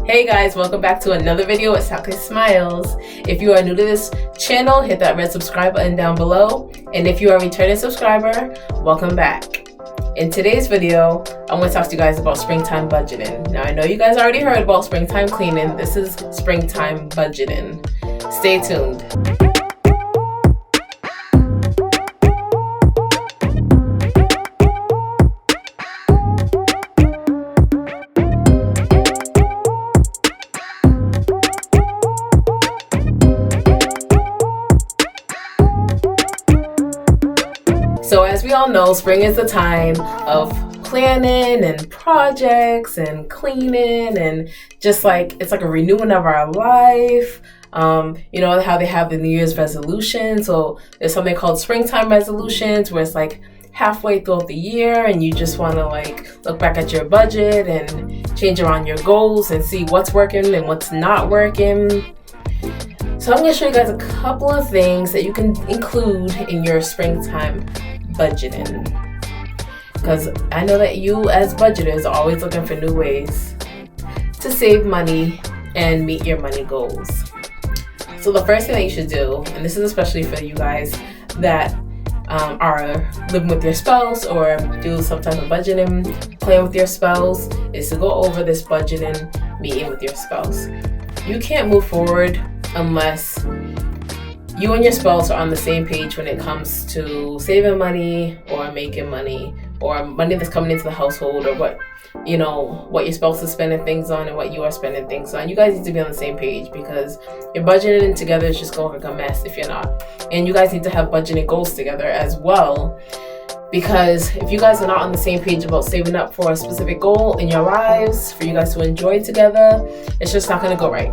Hey guys, welcome back to another video with Saklesmiles. If you are new to this channel, hit that red subscribe button down below. And if you are a returning subscriber, welcome back. In today's video, I'm going to talk to you guys about springtime budgeting. Now I know you guys already heard about springtime cleaning. This is springtime budgeting. Stay tuned. So as we all know, spring is the time of planning and projects and cleaning and just like, it's like a renewing of our life. You know how they have the New Year's resolution. So there's something called springtime resolutions where it's like halfway throughout the year and you just want to like look back at your budget and change around your goals and see what's working and what's not working. So I'm going to show you guys a couple of things that you can include in your springtime budgeting, because I know that you as budgeters are always looking for new ways to save money and meet your money goals. So the first thing that you should do, and this is especially for you guys that are living with your spouse or do some type of budgeting plan with your spouse, is to go over this budgeting meeting with your spouse. You can't move forward unless you and your spouse are on the same page when it comes to saving money or making money or money that's coming into the household, or what your spouse is spending things on and what you are spending things on. You guys need to be on the same page, because your budgeting together is just going to look a mess if you're not. And you guys need to have budgeting goals together as well, because if you guys are not on the same page about saving up for a specific goal in your lives for you guys to enjoy together, it's just not going to go right.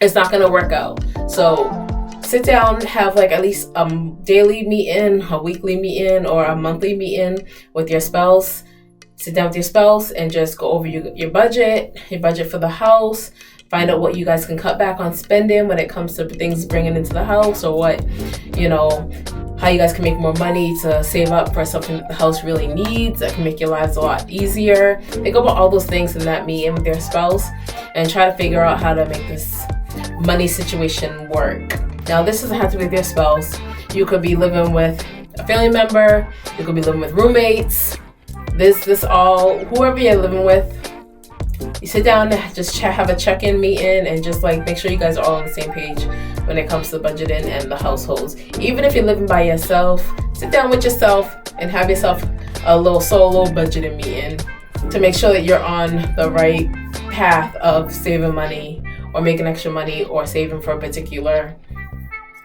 It's not going to work out. So sit down, have like at least a daily meeting, a weekly meeting, or a monthly meeting with your spouse. Sit down with your spouse and just go over your budget for the house. Find out what you guys can cut back on spending when it comes to things bringing into the house, or how you guys can make more money to save up for something that the house really needs that can make your lives a lot easier. Think about all those things in that meeting with your spouse and try to figure out how to make this money situation work. Now, this doesn't have to be with your spouse. You could be living with a family member. You could be living with roommates. Whoever you're living with, you sit down and just have a check-in meeting and just like make sure you guys are all on the same page when it comes to budgeting and the households. Even if you're living by yourself, sit down with yourself and have yourself a little solo budgeting meeting to make sure that you're on the right path of saving money or making extra money or saving for a particular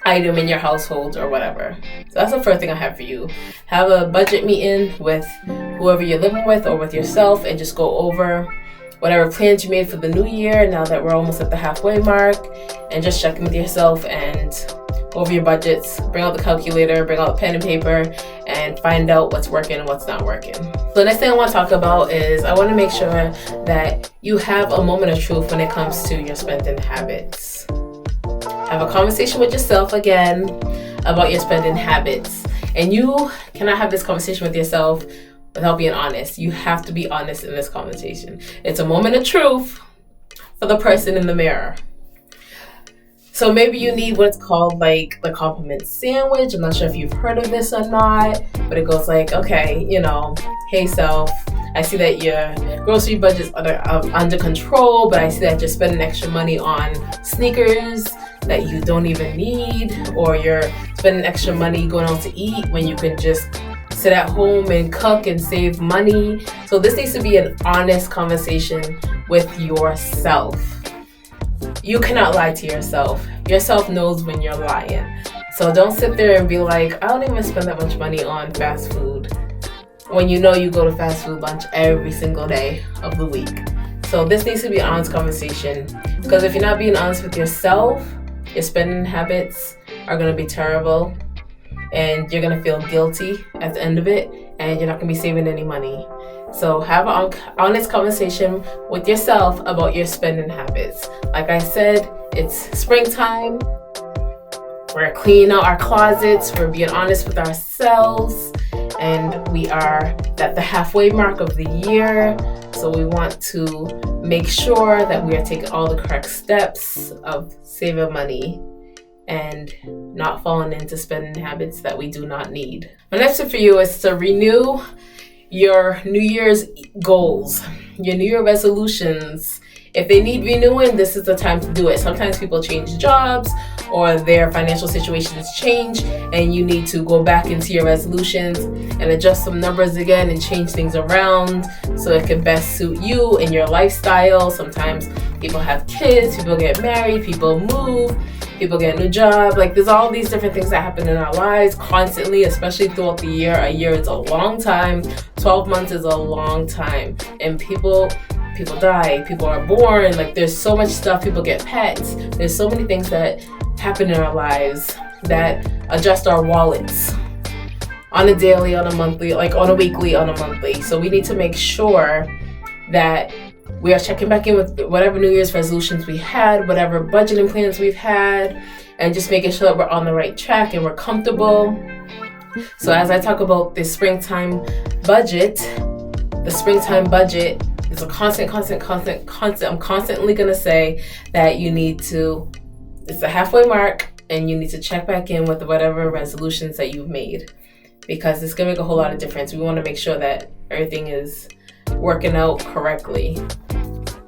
item in your household or whatever. So that's the first thing I have for you. Have a budget meeting with whoever you're living with or with yourself and just go over whatever plans you made for the new year now that we're almost at the halfway mark, and just check in with yourself and go over your budgets. Bring out the calculator, bring out pen and paper, and find out what's working and what's not working. So the next thing I want to talk about is I want to make sure that you have a moment of truth when it comes to your spending habits. Have a conversation with yourself again about your spending habits. And you cannot have this conversation with yourself without being honest. You have to be honest in this conversation. It's a moment of truth for the person in the mirror. So maybe you need what's called like the compliment sandwich. I'm not sure if you've heard of this or not, but it goes like, okay, hey self, I see that your grocery budget's under control, but I see that you're spending extra money on sneakers that you don't even need, or you're spending extra money going out to eat when you can just sit at home and cook and save money. So this needs to be an honest conversation with yourself. You cannot lie to yourself. Yourself knows when you're lying. So don't sit there and be like, I don't even spend that much money on fast food, when you know you go to fast food lunch every single day of the week. So this needs to be an honest conversation, because if you're not being honest with yourself, your spending habits are going to be terrible and you're going to feel guilty at the end of it, and you're not going to be saving any money. So have an honest conversation with yourself about your spending habits. Like I said, it's springtime. We're cleaning out our closets. We're being honest with ourselves. and we are at the halfway mark of the year. So we want to make sure that we are taking all the correct steps of saving money and not falling into spending habits that we do not need. My next tip for you is to renew your New Year's goals, your New Year resolutions. If they need renewing, this is the time to do it. Sometimes people change jobs or their financial situations change, and you need to go back into your resolutions and adjust some numbers again and change things around so it can best suit you and your lifestyle. Sometimes people have kids, people get married, people move, people get a new job. Like, there's all these different things that happen in our lives constantly, especially throughout the year. A year is a long time. 12 months is a long time. And people die, people are born. Like, there's so much stuff. People get pets. There's so many things that happen in our lives that adjust our wallets on a daily, on a monthly, like on a weekly, on a monthly. So we need to make sure that we are checking back in with whatever New Year's resolutions we had, whatever budgeting plans we've had, and just making sure that we're on the right track and we're comfortable. So as I talk about the springtime budget is a constant. I'm constantly going to say that you need to, it's the halfway mark, and you need to check back in with whatever resolutions that you've made, because it's going to make a whole lot of difference. We want to make sure that everything is working out correctly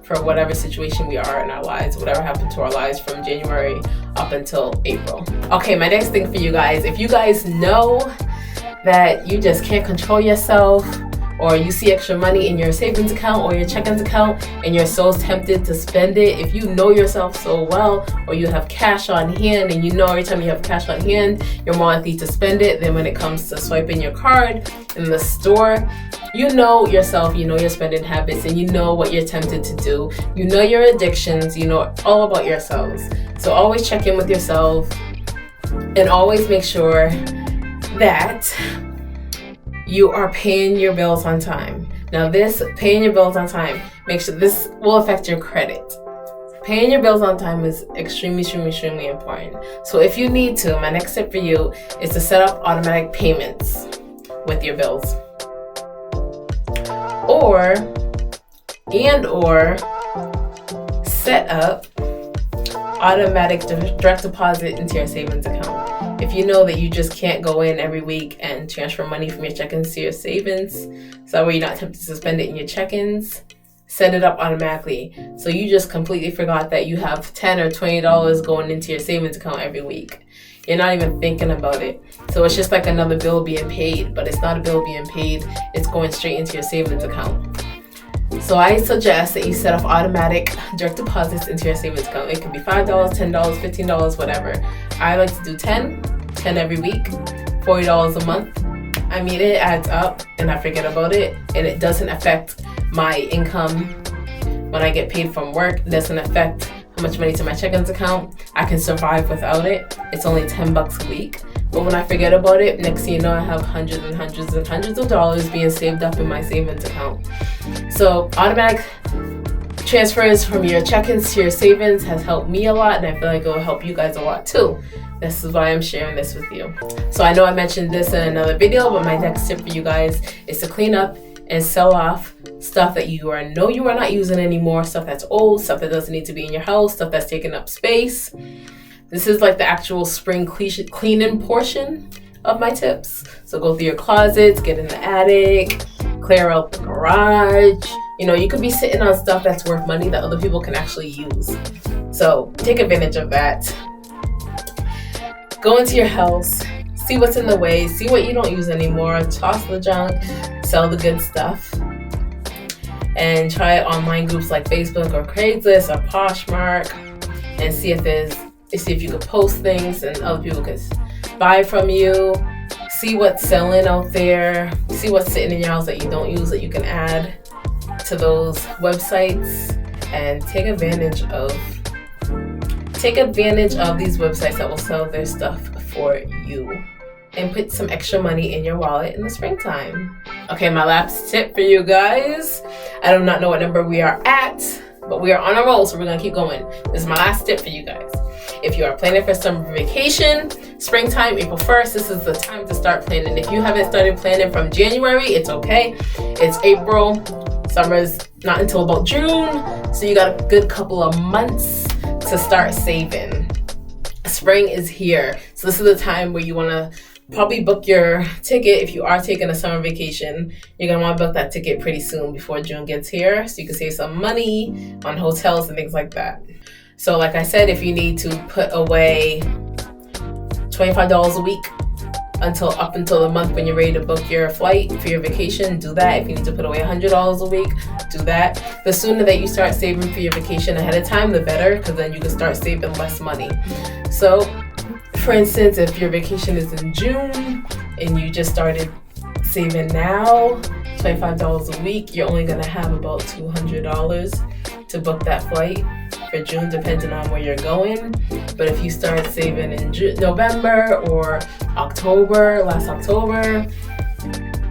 for whatever situation we are in our lives, whatever happened to our lives from January up until April. Okay, my next thing for you guys, if you guys know that you just can't control yourself, or you see extra money in your savings account or your checkings account and you're so tempted to spend it, if you know yourself so well, or you have cash on hand and you know every time you have cash on hand, you're more likely to spend it than when it comes to swiping your card in the store. You know yourself, you know your spending habits, and you know what you're tempted to do. You know your addictions, you know all about yourselves. So always check in with yourself and always make sure that you are paying your bills on time. Now, this paying your bills on time, make sure this will affect your credit. Paying your bills on time is extremely important. So if you need to, my next tip for you is to set up automatic payments with your bills. Or set up automatic direct deposit into your savings account. If you know that you just can't go in every week and transfer money from your check-ins to your savings, so that way you're not tempted to spend it in your check-ins, set it up automatically. So you just completely forgot that you have $10 or $20 going into your savings account every week. You're not even thinking about it. So it's just like another bill being paid, but it's not a bill being paid. It's going straight into your savings account. So I suggest that you set up automatic direct deposits into your savings account. It could be $5, $10, $15, whatever. I like to do 10 every week, $40 a month. I mean, it adds up and I forget about it, and it doesn't affect my income when I get paid from work. It doesn't affect how much money to my check-ins account. I can survive without it. It's only $10 a week. But when I forget about it, next thing you know, I have hundreds of dollars being saved up in my savings account. So automatic transfers from your check-ins to your savings has helped me a lot, and I feel like it will help you guys a lot too. This is why I'm sharing this with you. So I know I mentioned this in another video, but my next tip for you guys is to clean up and sell off stuff that you are not using anymore, stuff that's old, stuff that doesn't need to be in your house, stuff that's taking up space. This is like the actual spring cleaning portion of my tips. So go through your closets, get in the attic, clear out the garage. You know, you could be sitting on stuff that's worth money that other people can actually use. So take advantage of that. Go into your house, see what's in the way, see what you don't use anymore, toss the junk, sell the good stuff. And try online groups like Facebook or Craigslist or Poshmark and see if you could post things and other people could buy from you. See what's selling out there. See what's sitting in your house that you don't use that you can add to those websites, and take advantage of these websites that will sell their stuff for you, and put some extra money in your wallet in the springtime. Okay, my last tip for you guys. I do not know what number we are at, But we are on a roll, so we're gonna keep going. This is my last tip for you guys. If you are planning for summer vacation, springtime, April 1st, this is the time to start planning. If you haven't started planning from January, it's okay. It's April. Summer's not until about June, so you got a good couple of months to start saving. Spring is here, so this is the time where you want to probably book your ticket. If you are taking a summer vacation, you're going to want to book that ticket pretty soon before June gets here, so you can save some money on hotels and things like that. So like I said, if you need to put away $25 a week up until the month when you're ready to book your flight for your vacation, do that. If you need to put away $100 a week, do that. The sooner that you start saving for your vacation ahead of time, the better, because then you can start saving less money. So for instance, if your vacation is in June and you just started saving now, $25 a week, you're only going to have about $200 to book that flight for June, depending on where you're going. But if you start saving in November or last October,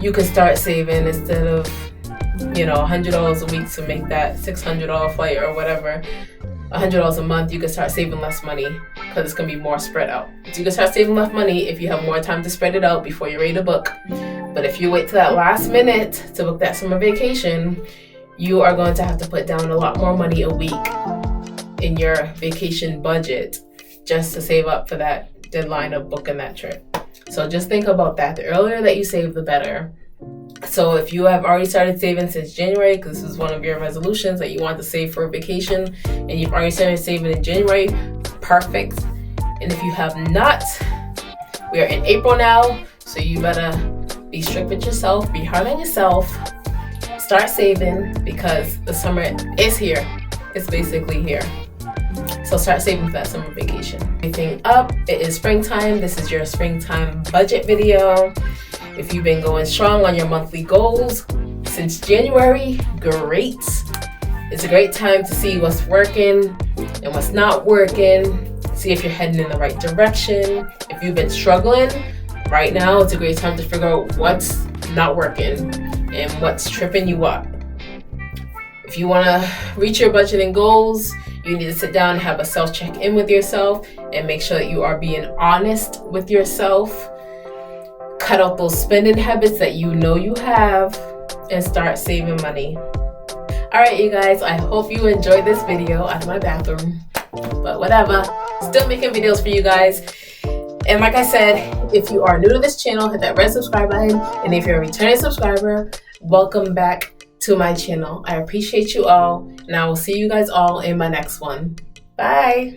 you can start saving instead of $100 a week to make that $600 flight or whatever, $100 a month. You can start saving less money because it's going to be more spread out. So you can start saving less money if you have more time to spread it out before you're ready to book. But if you wait till that last minute to book that summer vacation, you are going to have to put down a lot more money a week in your vacation budget just to save up for that deadline of booking that trip. So just think about that. The earlier that you save, the better. So if you have already started saving since January, because this is one of your resolutions that you want to save for a vacation, and you've already started saving in January, perfect. And if you have not, we are in April now, so you better be strict with yourself, be hard on yourself, start saving, because the summer is here. It's basically here. So start saving for that summer vacation. Everything up, it is springtime. This is your springtime budget video. If you've been going strong on your monthly goals since January, great. It's a great time to see what's working and what's not working. See if you're heading in the right direction. If you've been struggling, right now it's a great time to figure out what's not working and what's tripping you up. If you want to reach your budgeting goals, you need to sit down and have a self-check-in with yourself and make sure that you are being honest with yourself. Cut out those spending habits that you know you have and start saving money. All right, you guys, I hope you enjoyed this video out of my bathroom, but whatever, still making videos for you guys. And like I said, if you are new to this channel, hit that red subscribe button. And if you're a returning subscriber, welcome back to my channel. I appreciate you all, and I will see you guys all in my next one. Bye.